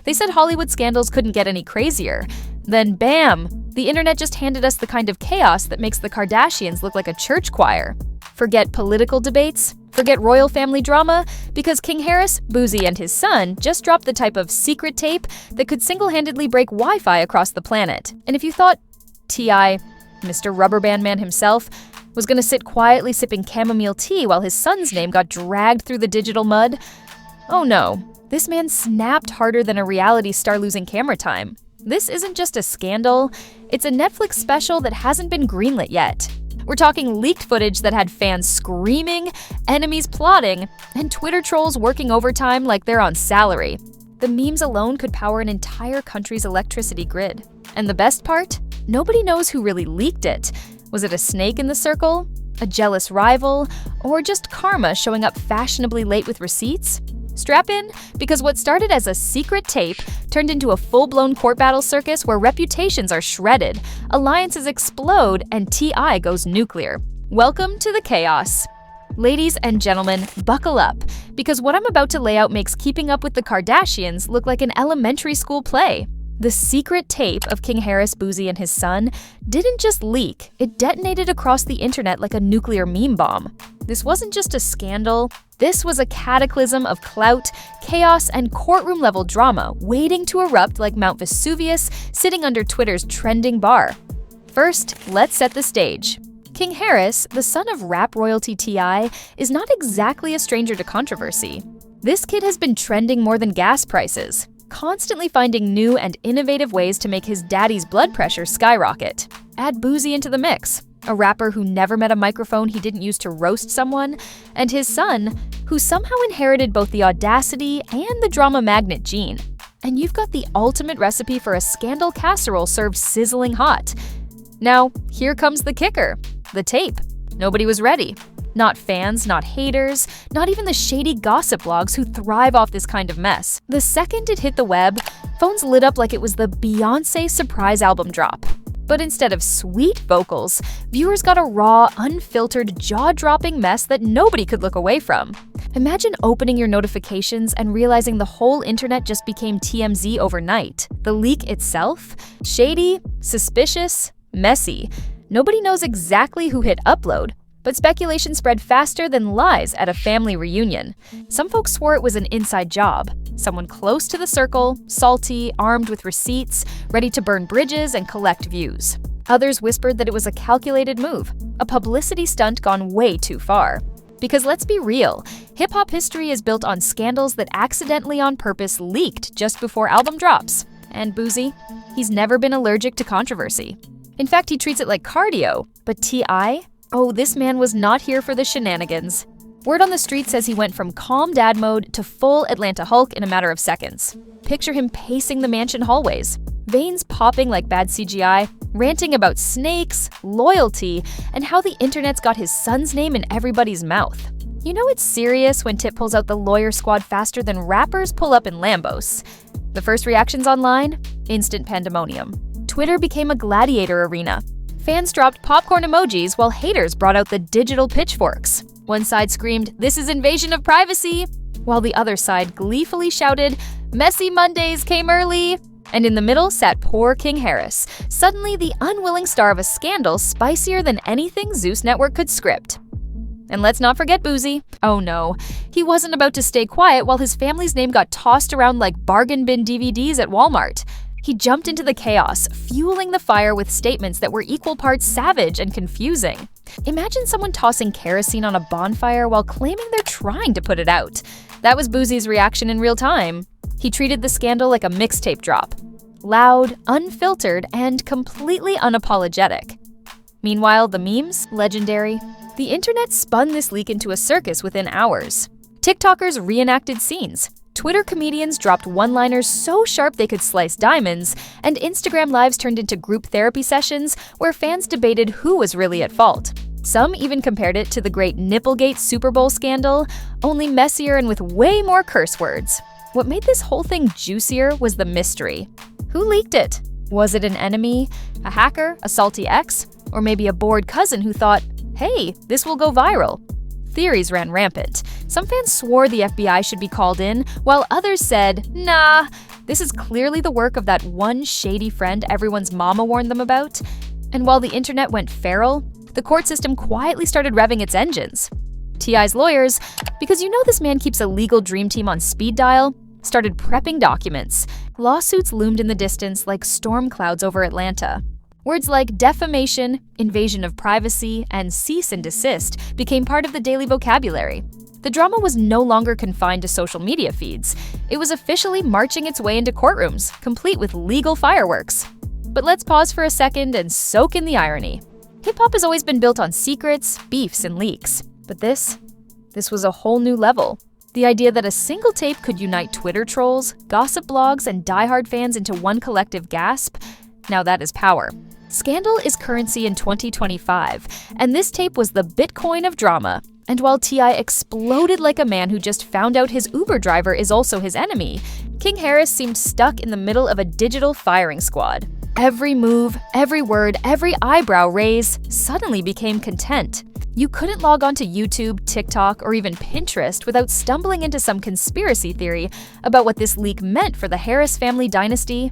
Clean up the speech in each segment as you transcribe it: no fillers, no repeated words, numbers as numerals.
They said Hollywood scandals couldn't get any crazier. Then bam! The internet just handed us the kind of chaos that makes the Kardashians look like a church choir. Forget political debates, forget royal family drama, because King Harris, Boosie, and his son just dropped the type of secret tape that could single-handedly break Wi-Fi across the planet. And if you thought T.I., Mr. Rubberband Man himself, was gonna sit quietly sipping chamomile tea while his son's name got dragged through the digital mud, oh no, this man snapped harder than a reality star losing camera time. This isn't just a scandal, it's a Netflix special that hasn't been greenlit yet. We're talking leaked footage that had fans screaming, enemies plotting, and Twitter trolls working overtime like they're on salary. The memes alone could power an entire country's electricity grid. And the best part? Nobody knows who really leaked it. Was it a snake in the circle? A jealous rival? Or just karma showing up fashionably late with receipts? Strap in, because what started as a secret tape turned into a full-blown court battle circus where reputations are shredded, alliances explode, and T.I. goes nuclear. Welcome to the chaos. Ladies and gentlemen, buckle up, because what I'm about to lay out makes keeping up with the Kardashians look like an elementary school play. The secret tape of King Harris, Boosie, and his son didn't just leak, it detonated across the internet like a nuclear meme bomb. This wasn't just a scandal, this was a cataclysm of clout, chaos, and courtroom-level drama waiting to erupt like Mount Vesuvius sitting under Twitter's trending bar. First, let's set the stage. King Harris, the son of rap royalty T.I., is not exactly a stranger to controversy. This kid has been trending more than gas prices, constantly finding new and innovative ways to make his daddy's blood pressure skyrocket. Add Boosie into the mix, a rapper who never met a microphone he didn't use to roast someone, and his son, who somehow inherited both the audacity and the drama magnet gene. And you've got the ultimate recipe for a scandal casserole served sizzling hot. Now, here comes the kicker, the tape. Nobody was ready. Not fans, not haters, not even the shady gossip blogs who thrive off this kind of mess. The second it hit the web, phones lit up like it was the Beyoncé surprise album drop. But instead of sweet vocals, viewers got a raw, unfiltered, jaw-dropping mess that nobody could look away from. Imagine opening your notifications and realizing the whole internet just became TMZ overnight. The leak itself? Shady, suspicious, messy. Nobody knows exactly who hit upload, but speculation spread faster than lies at a family reunion. Some folks swore it was an inside job. Someone close to the circle, salty, armed with receipts, ready to burn bridges and collect views. Others whispered that it was a calculated move, a publicity stunt gone way too far. Because let's be real, hip-hop history is built on scandals that accidentally on purpose leaked just before album drops. And Boosie? He's never been allergic to controversy. In fact, he treats it like cardio. But T.I.? Oh, this man was not here for the shenanigans. Word on the street says he went from calm dad mode to full Atlanta Hulk in a matter of seconds. Picture him pacing the mansion hallways, veins popping like bad CGI, ranting about snakes, loyalty, and how the internet's got his son's name in everybody's mouth. You know it's serious when Tip pulls out the lawyer squad faster than rappers pull up in Lambos. The first reactions online? Instant pandemonium. Twitter became a gladiator arena. Fans dropped popcorn emojis while haters brought out the digital pitchforks. One side screamed, "This is invasion of privacy," while the other side gleefully shouted, "Messy Mondays came early." And in the middle sat poor King Harris, suddenly the unwilling star of a scandal spicier than anything Zeus Network could script. And let's not forget Boosie. Oh no, he wasn't about to stay quiet while his family's name got tossed around like bargain bin DVDs at Walmart. He jumped into the chaos, fueling the fire with statements that were equal parts savage and confusing. Imagine someone tossing kerosene on a bonfire while claiming they're trying to put it out. That was Boosie's reaction in real time. He treated the scandal like a mixtape drop. Loud, unfiltered, and completely unapologetic. Meanwhile, the memes? Legendary. The internet spun this leak into a circus within hours. TikTokers reenacted scenes. Twitter comedians dropped one-liners so sharp they could slice diamonds, and Instagram lives turned into group therapy sessions where fans debated who was really at fault. Some even compared it to the great Nipplegate Super Bowl scandal, only messier and with way more curse words. What made this whole thing juicier was the mystery. Who leaked it? Was it an enemy, a hacker, a salty ex, or maybe a bored cousin who thought, hey, this will go viral? Theories ran rampant. Some fans swore the FBI should be called in, while others said, nah, This is clearly the work of that one shady friend everyone's mama warned them about. And while the internet went feral, the court system quietly started revving its engines. T.I.'s lawyers, because you know this man keeps a legal dream team on speed dial, started prepping documents. Lawsuits loomed in the distance like storm clouds over Atlanta. Words like defamation, invasion of privacy, and cease and desist became part of the daily vocabulary. The drama was no longer confined to social media feeds. It was officially marching its way into courtrooms, complete with legal fireworks. But let's pause for a second and soak in the irony. Hip-hop has always been built on secrets, beefs, and leaks. But this was a whole new level. The idea that a single tape could unite Twitter trolls, gossip blogs, and diehard fans into one collective gasp, now that is power. Scandal is currency in 2025, and this tape was the Bitcoin of drama. And while T.I. exploded like a man who just found out his Uber driver is also his enemy, King Harris seemed stuck in the middle of a digital firing squad. Every move, every word, every eyebrow raise suddenly became content. You couldn't log onto YouTube, TikTok, or even Pinterest without stumbling into some conspiracy theory about what this leak meant for the Harris family dynasty.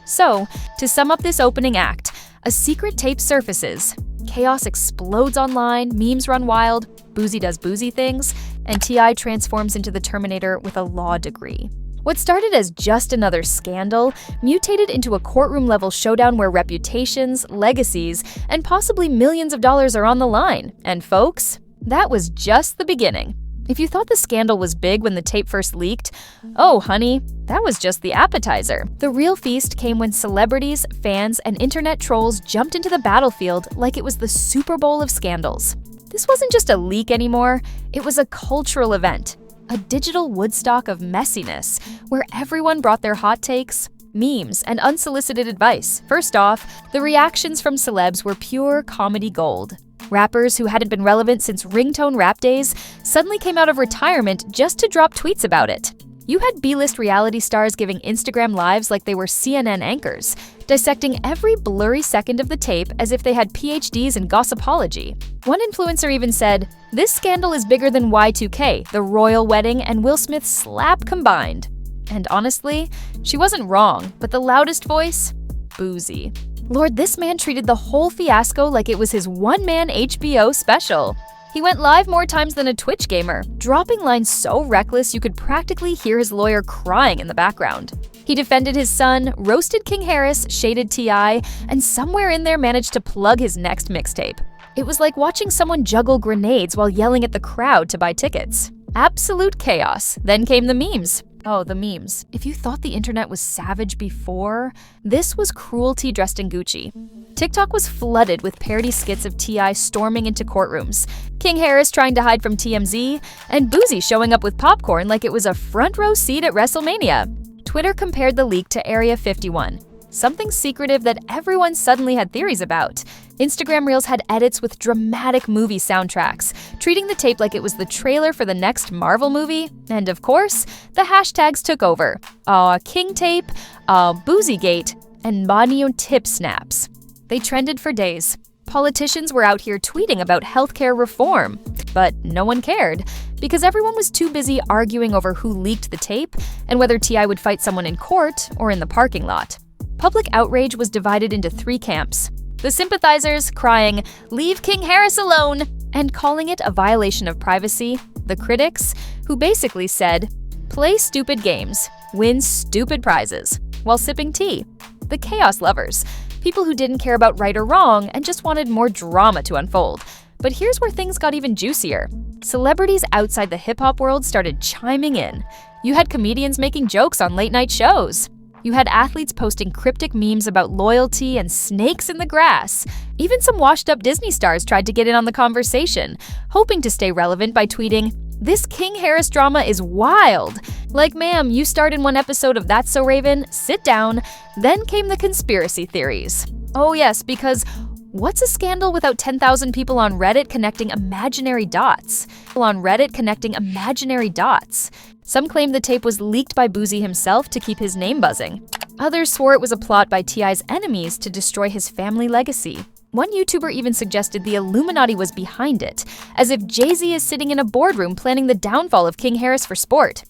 So, to sum up this opening act, a secret tape surfaces, chaos explodes online, memes run wild, Boosie does Boosie things, and T.I. transforms into the Terminator with a law degree. What started as just another scandal mutated into a courtroom-level showdown where reputations, legacies, and possibly millions of dollars are on the line. And folks, that was just the beginning. If you thought the scandal was big when the tape first leaked, oh honey, that was just the appetizer. The real feast came when celebrities, fans, and internet trolls jumped into the battlefield like it was the Super Bowl of scandals. This wasn't just a leak anymore, it was a cultural event. A digital Woodstock of messiness, where everyone brought their hot takes, memes, and unsolicited advice. First off, the reactions from celebs were pure comedy gold. Rappers who hadn't been relevant since ringtone rap days suddenly came out of retirement just to drop tweets about it. You had B-list reality stars giving Instagram lives like they were CNN anchors, dissecting every blurry second of the tape as if they had PhDs in gossipology. One influencer even said, "This scandal is bigger than Y2K, the royal wedding, and Will Smith's slap combined." And honestly, she wasn't wrong, but the loudest voice? Boosie. Lord, this man treated the whole fiasco like it was his one-man HBO special. He went live more times than a Twitch gamer, dropping lines so reckless you could practically hear his lawyer crying in the background. He defended his son, roasted King Harris, shaded T.I., and somewhere in there managed to plug his next mixtape. It was like watching someone juggle grenades while yelling at the crowd to buy tickets. Absolute chaos. Then came the memes. Oh, the memes. If you thought the internet was savage before, this was cruelty dressed in Gucci. TikTok was flooded with parody skits of T.I. storming into courtrooms, King Harris trying to hide from TMZ, and Boosie showing up with popcorn like it was a front row seat at WrestleMania. Twitter compared the leak to Area 51, something secretive that everyone suddenly had theories about. Instagram Reels had edits with dramatic movie soundtracks, treating the tape like it was the trailer for the next Marvel movie. And of course, the hashtags took over. King Tape, Boosie-gate, and Manio Tip Snaps. They trended for days. Politicians were out here tweeting about healthcare reform. But no one cared, because everyone was too busy arguing over who leaked the tape and whether T.I. would fight someone in court or in the parking lot. Public outrage was divided into three camps. The sympathizers crying, "Leave King Harris alone," and calling it a violation of privacy. The critics, who basically said, "Play stupid games, win stupid prizes," while sipping tea. The chaos lovers, people who didn't care about right or wrong and just wanted more drama to unfold. But here's where things got even juicier. Celebrities outside the hip-hop world started chiming in. You had comedians making jokes on late-night shows. You had athletes posting cryptic memes about loyalty and snakes in the grass. Even some washed-up Disney stars tried to get in on the conversation, hoping to stay relevant by tweeting, "This King Harris drama is wild." Like, ma'am, you starred in one episode of That's So Raven, sit down. Then came the conspiracy theories. Oh yes, because what's a scandal without 10,000 people on Reddit connecting imaginary dots? Some claimed the tape was leaked by Boosie himself to keep his name buzzing. Others swore it was a plot by T.I.'s enemies to destroy his family legacy. One YouTuber even suggested the Illuminati was behind it, as if Jay-Z is sitting in a boardroom planning the downfall of King Harris for sport.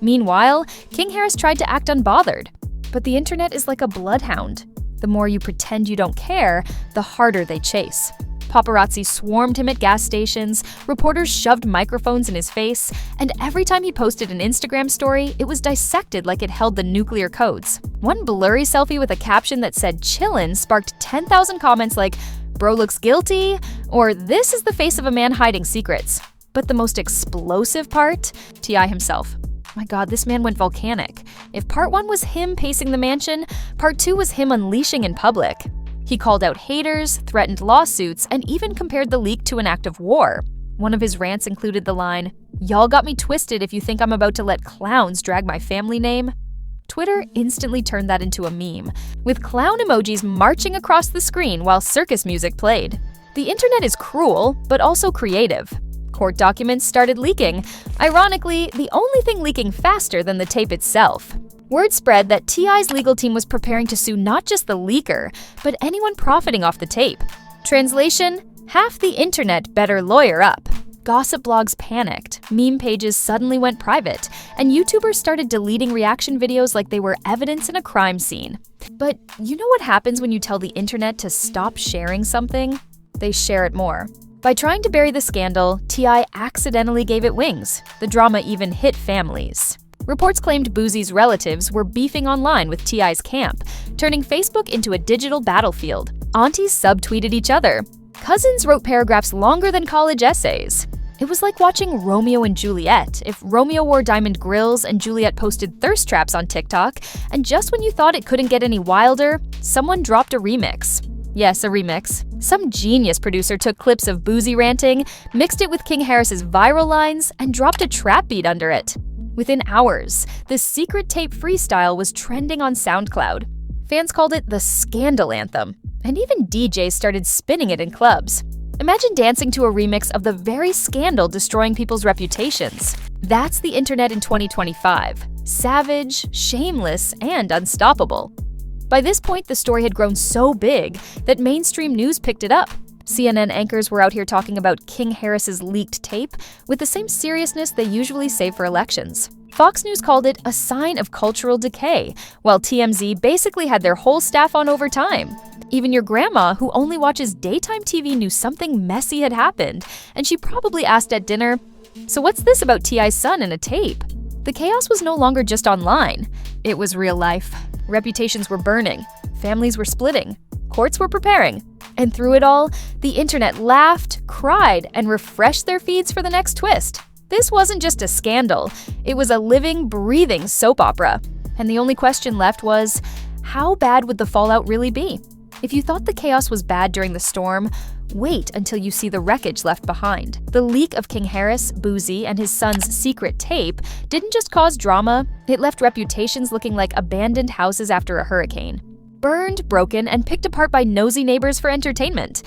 Meanwhile, King Harris tried to act unbothered. But the internet is like a bloodhound. The more you pretend you don't care, the harder they chase. Paparazzi swarmed him at gas stations, reporters shoved microphones in his face, and every time he posted an Instagram story, it was dissected like it held the nuclear codes. One blurry selfie with a caption that said "chillin" sparked 10,000 comments like, "Bro looks guilty," or "This is the face of a man hiding secrets." But the most explosive part? T.I. himself. My God, this man went volcanic. If part 1 was him pacing the mansion, part 2 was him unleashing in public. He called out haters, threatened lawsuits, and even compared the leak to an act of war. One of his rants included the line, "Y'all got me twisted if you think I'm about to let clowns drag my family name." Twitter instantly turned that into a meme, with clown emojis marching across the screen while circus music played. The internet is cruel, but also creative. Court documents started leaking. Ironically, the only thing leaking faster than the tape itself. Word spread that T.I.'s legal team was preparing to sue not just the leaker, but anyone profiting off the tape. Translation: half the internet better lawyer up. Gossip blogs panicked, meme pages suddenly went private, and YouTubers started deleting reaction videos like they were evidence in a crime scene. But you know what happens when you tell the internet to stop sharing something? They share it more. By trying to bury the scandal, T.I. accidentally gave it wings. The drama even hit families. Reports claimed Boosie's relatives were beefing online with T.I.'s camp, turning Facebook into a digital battlefield. Aunties subtweeted each other. Cousins wrote paragraphs longer than college essays. It was like watching Romeo and Juliet if Romeo wore diamond grills and Juliet posted thirst traps on TikTok, and just when you thought it couldn't get any wilder, someone dropped a remix. Yes, a remix. Some genius producer took clips of Boosie ranting, mixed it with King Harris's viral lines, and dropped a trap beat under it. Within hours, the secret tape freestyle was trending on SoundCloud. Fans called it the scandal anthem, and even DJs started spinning it in clubs. Imagine dancing to a remix of the very scandal destroying people's reputations. That's the internet in 2025. Savage, shameless, and unstoppable. By this point, the story had grown so big that mainstream news picked it up. CNN anchors were out here talking about King Harris's leaked tape with the same seriousness they usually save for elections. Fox News called it a sign of cultural decay, while TMZ basically had their whole staff on overtime. Even your grandma, who only watches daytime TV, knew something messy had happened, and she probably asked at dinner, "So what's this about T.I.'s son in a tape?" The chaos was no longer just online. It was real life. Reputations were burning, families were splitting, courts were preparing. And through it all, the internet laughed, cried, and refreshed their feeds for the next twist. This wasn't just a scandal, it was a living, breathing soap opera. And the only question left was, how bad would the fallout really be? If you thought the chaos was bad during the storm, wait until you see the wreckage left behind. The leak of King Harris, Boosie, and his son's secret tape didn't just cause drama, it left reputations looking like abandoned houses after a hurricane. Burned, broken, and picked apart by nosy neighbors for entertainment.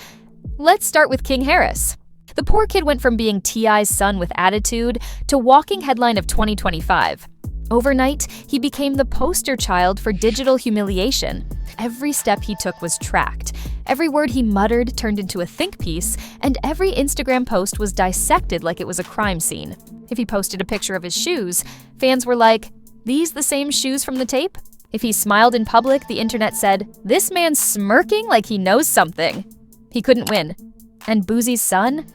Let's start with King Harris. The poor kid went from being T.I.'s son with attitude to walking headline of 2025. Overnight, he became the poster child for digital humiliation. Every step he took was tracked. Every word he muttered turned into a think piece, and every Instagram post was dissected like it was a crime scene. If he posted a picture of his shoes, fans were like, "These the same shoes from the tape?" If he smiled in public, the internet said, "This man's smirking like he knows something." He couldn't win. And Boosie's son?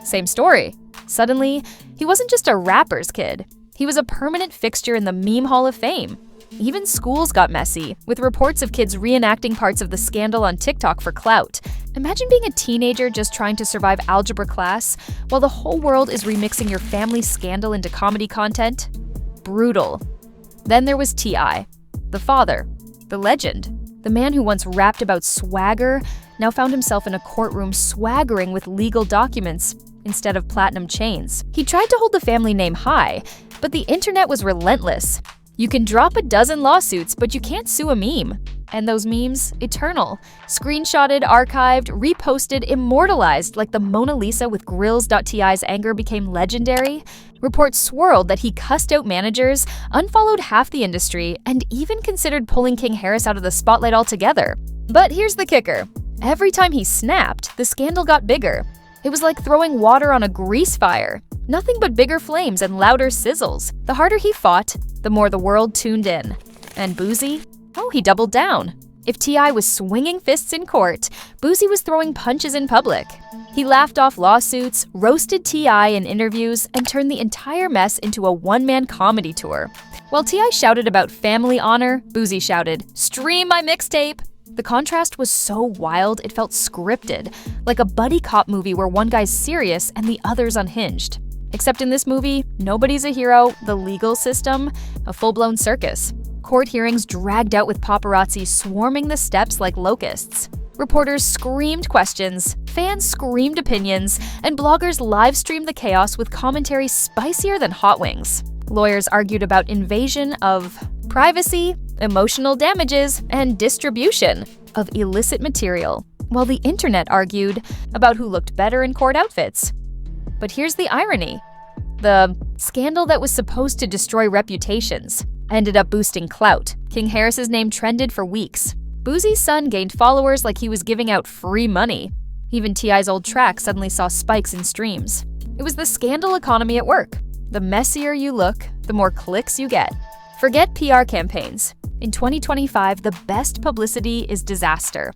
Same story. Suddenly, he wasn't just a rapper's kid. He was a permanent fixture in the meme hall of fame. Even schools got messy, with reports of kids reenacting parts of the scandal on TikTok for clout. Imagine being a teenager just trying to survive algebra class, while the whole world is remixing your family's scandal into comedy content. Brutal. Then there was T.I., the father, the legend. The man who once rapped about swagger now found himself in a courtroom swaggering with legal documents instead of platinum chains. He tried to hold the family name high, but the internet was relentless. You can drop a dozen lawsuits, but you can't sue a meme. And those memes, eternal. Screenshotted, archived, reposted, immortalized like the Mona Lisa with Grills.ti's anger became legendary. Reports swirled that he cussed out managers, unfollowed half the industry, and even considered pulling King Harris out of the spotlight altogether. But here's the kicker. Every time he snapped, the scandal got bigger. It was like throwing water on a grease fire. Nothing but bigger flames and louder sizzles. The harder he fought, the more the world tuned in. And Boosie? Oh, he doubled down. If T.I. was swinging fists in court, Boosie was throwing punches in public. He laughed off lawsuits, roasted T.I. in interviews, and turned the entire mess into a one-man comedy tour. While T.I. shouted about family honor, Boosie shouted, "Stream my mixtape!" The contrast was so wild it felt scripted, like a buddy cop movie where one guy's serious and the other's unhinged. Except in this movie, nobody's a hero, the legal system, a full-blown circus. Court hearings dragged out with paparazzi swarming the steps like locusts. Reporters screamed questions, fans screamed opinions, and bloggers live-streamed the chaos with commentary spicier than hot wings. Lawyers argued about invasion of privacy, emotional damages, and distribution of illicit material, while the internet argued about who looked better in court outfits. But here's the irony. The scandal that was supposed to destroy reputations ended up boosting clout. King Harris's name trended for weeks. Boosie's son gained followers like he was giving out free money. Even T.I.'s old track suddenly saw spikes in streams. It was the scandal economy at work. The messier you look, the more clicks you get. Forget PR campaigns. In 2025, the best publicity is disaster.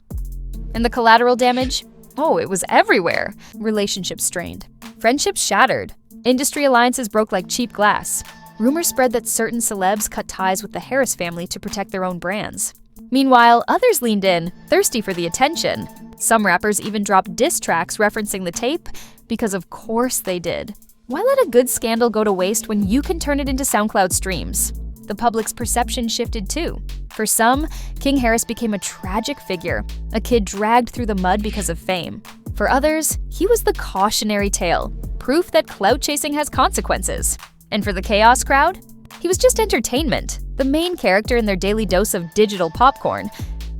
And the collateral damage? Oh, it was everywhere. Relationships strained. Friendships shattered. Industry alliances broke like cheap glass. Rumors spread that certain celebs cut ties with the Harris family to protect their own brands. Meanwhile, others leaned in, thirsty for the attention. Some rappers even dropped diss tracks referencing the tape, because of course they did. Why let a good scandal go to waste when you can turn it into SoundCloud streams? The public's perception shifted too. For some, King Harris became a tragic figure, a kid dragged through the mud because of fame. For others, he was the cautionary tale, proof that clout chasing has consequences. And for the chaos crowd, he was just entertainment, the main character in their daily dose of digital popcorn.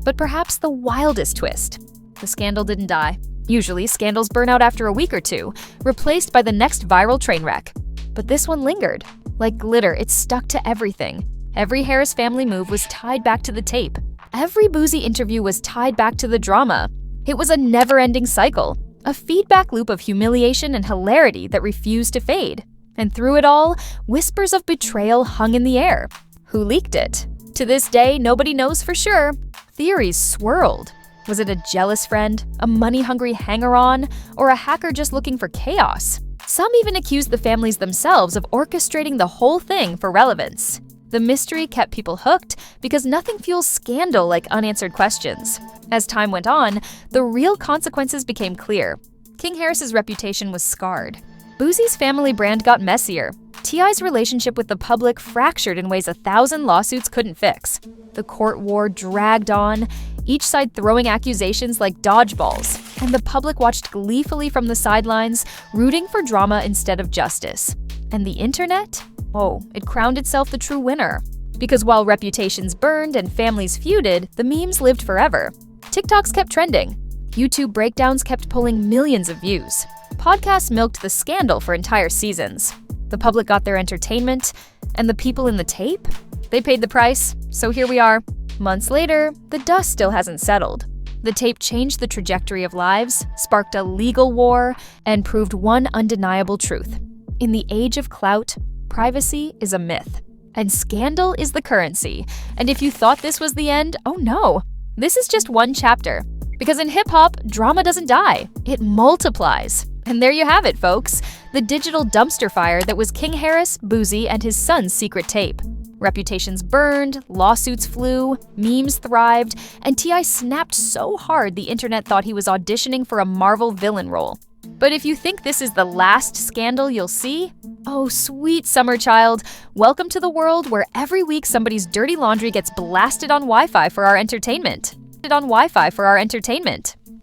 But perhaps the wildest twist: the scandal didn't die. Usually, scandals burn out after a week or two, replaced by the next viral train wreck. But this one lingered. Like glitter, it stuck to everything. Every Harris family move was tied back to the tape. Every Boosie interview was tied back to the drama. It was a never-ending cycle, a feedback loop of humiliation and hilarity that refused to fade. And through it all, whispers of betrayal hung in the air. Who leaked it? To this day, nobody knows for sure. Theories swirled. Was it a jealous friend, a money-hungry hanger-on, or a hacker just looking for chaos? Some even accused the families themselves of orchestrating the whole thing for relevance. The mystery kept people hooked because nothing fuels scandal like unanswered questions. As time went on, the real consequences became clear. King Harris's reputation was scarred. Boosie's family brand got messier. T.I.'s relationship with the public fractured in ways 1,000 lawsuits couldn't fix. The court war dragged on, each side throwing accusations like dodgeballs, and the public watched gleefully from the sidelines, rooting for drama instead of justice. And the internet? Oh, it crowned itself the true winner. Because while reputations burned and families feuded, the memes lived forever. TikToks kept trending. YouTube breakdowns kept pulling millions of views. Podcasts milked the scandal for entire seasons. The public got their entertainment, and the people in the tape? They paid the price, so here we are. Months later, the dust still hasn't settled. The tape changed the trajectory of lives, sparked a legal war, and proved one undeniable truth. In the age of clout, privacy is a myth, and scandal is the currency. And if you thought this was the end, oh no, this is just one chapter. Because in hip-hop, drama doesn't die, it multiplies. And there you have it, folks, the digital dumpster fire that was King Harris, Boosie, and his son's secret tape. Reputations burned, lawsuits flew, memes thrived, and T.I. snapped so hard the internet thought he was auditioning for a Marvel villain role. But if you think this is the last scandal you'll see, oh sweet summer child, welcome to the world where every week somebody's dirty laundry gets blasted on Wi-Fi for our entertainment.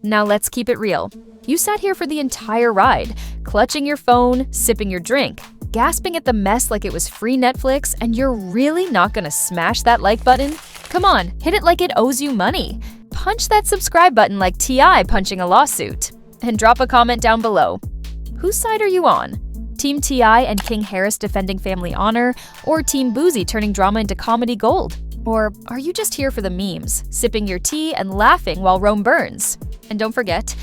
Now let's keep it real. You sat here for the entire ride, clutching your phone, sipping your drink, gasping at the mess like it was free Netflix, and you're really not gonna smash that like button? Come on, hit it like it owes you money. Punch that subscribe button like T.I. punching a lawsuit. And drop a comment down below. Whose side are you on? Team T.I. and King Harris defending family honor, or Team Boosie turning drama into comedy gold? Or are you just here for the memes, sipping your tea and laughing while Rome burns? And don't forget,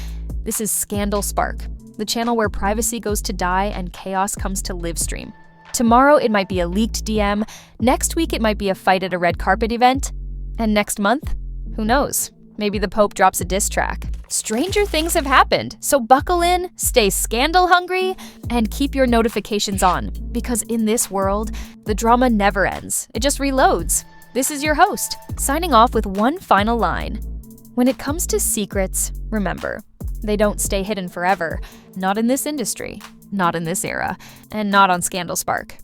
this is Scandal Spark. the channel where privacy goes to die and chaos comes to live stream. Tomorrow it might be a leaked DM, next week it might be a fight at a red carpet event, and next month, who knows? Maybe the Pope drops a diss track. Stranger things have happened, so buckle in, stay scandal hungry, and keep your notifications on, because in this world, the drama never ends, it just reloads. This is your host, signing off with one final line. When it comes to secrets, remember, they don't stay hidden forever. Not in this industry, not in this era, and not on Scandal Spark.